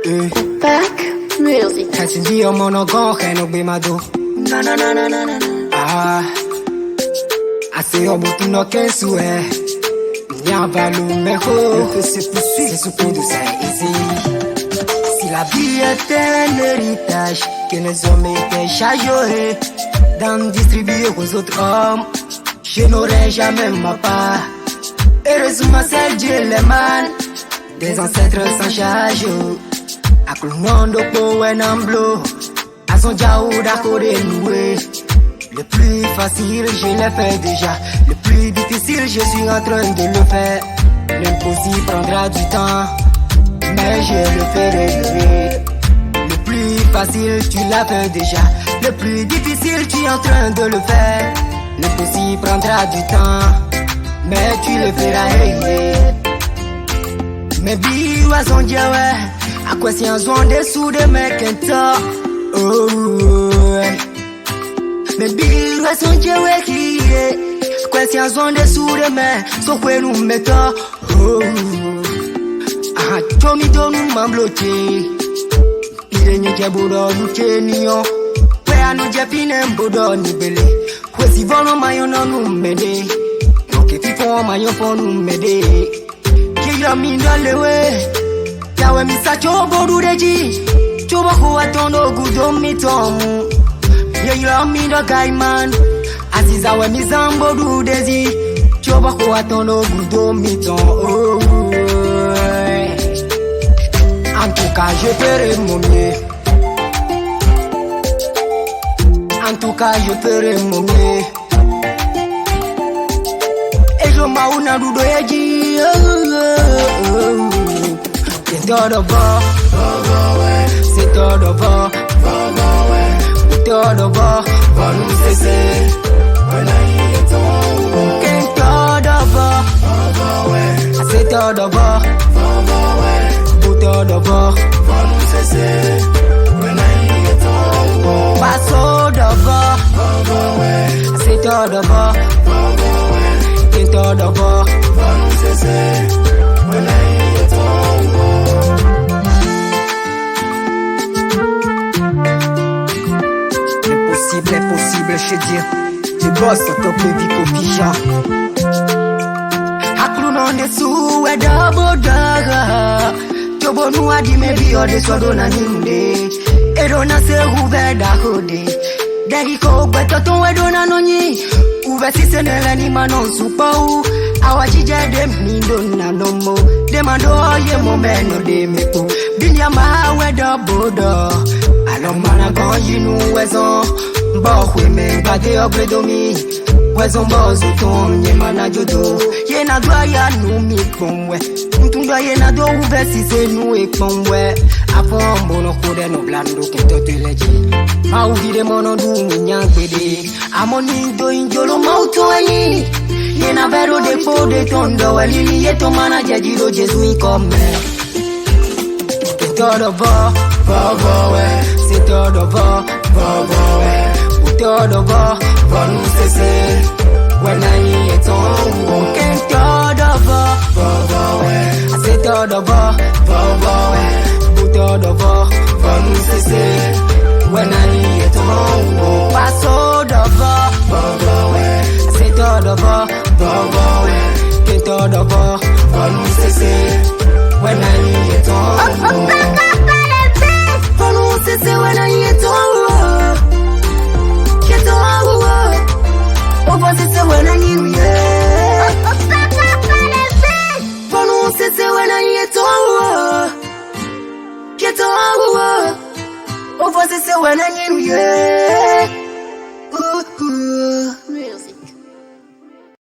Back music. Kati ndio monogon keno be mado. Na na na na na na. Ah, assez au bout no kensu Viens valu mejo. C'est souffle de ça easy. Si la vie était un héritage que les hommes étaient chargés d'en distribuer aux autres hommes, je n'aurais jamais ma part. Heureusement c'est Dieu les man des ancêtres sans charge. A tout le monde au pot et en bleu. A son jaou d'accord et noué. Le plus facile je l'ai fait déjà. Le plus difficile je suis en train de le faire. L'impossible prendra du temps, mais je le ferai. Le plus facile tu l'as fait déjà. Le plus difficile tu es en train de le faire. L'impossible prendra du temps, mais tu le feras. Mais biwa son jawe, à quoi si un zon dessous de mec et oh, mais biwa son jawe qui est, à quoi si un zon dessous de mec, so que nous mettons oh, ah, Tommy donne m'en bloqué, il est n'y a boudon nous tenions, ouais à nous japinem boudon ni belé, ouais si volant maillon nous m'aider, donc et puis pour maillon pour nous m'aider. Mi ndole we yawe misacho bodu deji choba ko atondo gudo mitomu yeyira mi ndo gaiman aziza we mizambo du deji choba ko atondo gudo miton en tout cas je ferai mon mieux, en tout cas je ferai mon mieux et je mauna du doyeji. C'est tout d'abord, c'est tout d'abord, c'est tout d'abord, va nous cesser. C'est tout d'abord, c'est tout d'abord, c'est tout d'abord, va nous cesser. Passo d'abord, c'est tout d'abord, c'est tout d'abord, va nous cesser. Impossible, je dis. Tu bosses top Vico Pija. Haklunon de sou e double daga. Tobo nu adi me bio de sodona ninde. Erona se uve da hode. Dagi ko beto ton e dona noni. Uve si se nela ni manon supau. Awajija dem ni dona nomo. Demando ye mo meno de mepo. Binya ma we double da. Alors mana quand you know weson. Bah oui mais bagé obre domi weson bozo ton ye mana jodo ye na doa ya no mi pomwe ntunda ye na do uve si se nu e pomwe afon bono kode no blando ke to teleji ma uhire mono du nyankede amoni do injolo mauto ani ye na vero de po de tondo walili ye to mana jajiro jesu mi come c'est tout d'abord c'est tout d'abord tout d'abord, va nous cesser. When I est en haut, tout d'abord, c'est tout d'abord, tout d'abord, va nous cesser. When I est en haut, passo d'abord, c'est tout d'abord, tout d'abord, va nous cesser. When I est en haut, va nous cesser. When I est en haut. C'est when I need you. C'est when I get over. Get over. C'est when I need you.